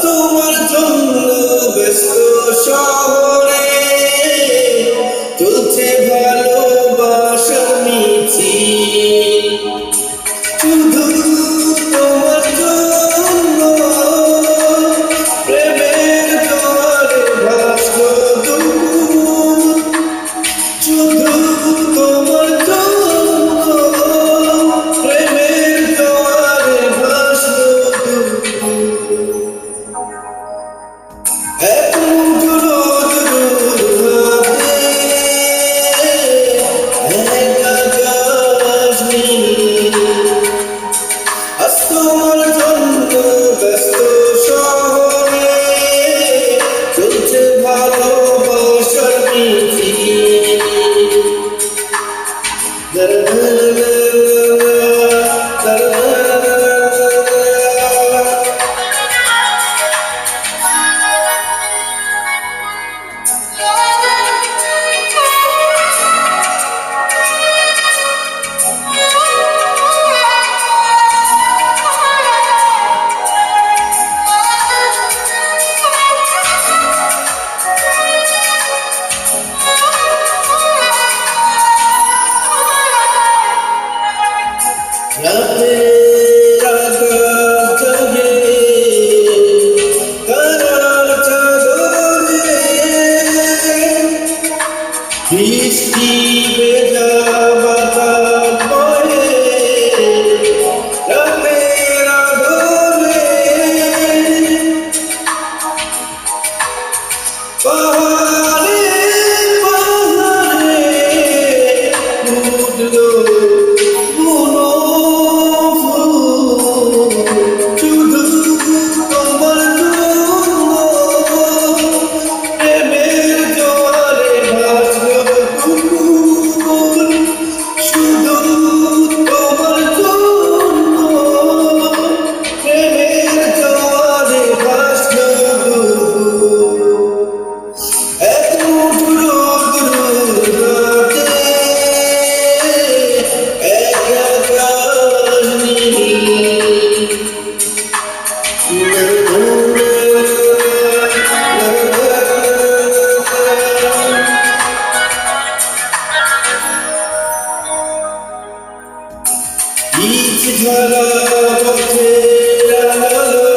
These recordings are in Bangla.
তোমার জন্য ব্যস্ত শহরে চলছে ভালোবাসার মিছিল, শুধু তোমার জন্য প্রেমের জোয়ারে ভাসলো দুপুর, শুধু তোমার জন্য প্রেমের জোয়ারে ভাসলো দুপুর। তোমার জন্য ব্যস্ত শহরে চলছে ভালোবাসার মিছিল, রাতের আকাশ জাগে তারার চাদরে, বৃষ্টি ভেজা বাতাস বয়ে রাতের আঁধরে, পাহাড়ে পাহাড়ে উঠলো ঝরা পথের আলো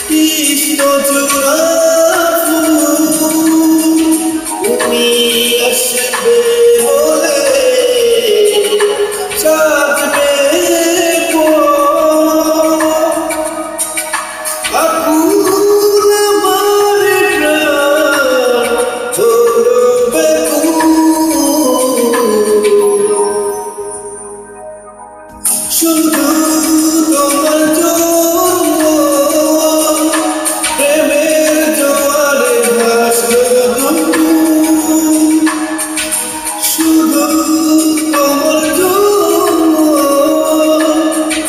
কৃষ্ণ চূড়া তুমি আসবে বলে সাজবে আকুল আমার প্রাণ ধরবে শুধু তোমার জন্য প্রেমের জোয়ারে ভাসলো দুপুর, শুধু তোমার জন্য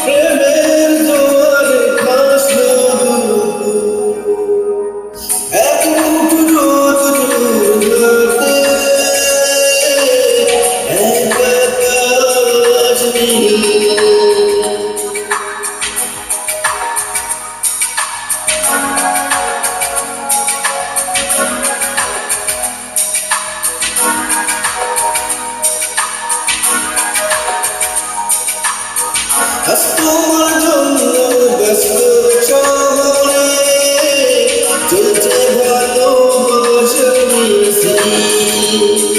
প্রেমের জোয়ারে ভাসলো দুপুর। এক মুঠো রোদ রোদে এক আকাশ নীল, তোমার জন্য ব্যস্ত শহরে চলছে ভালোবাসার মিছিল।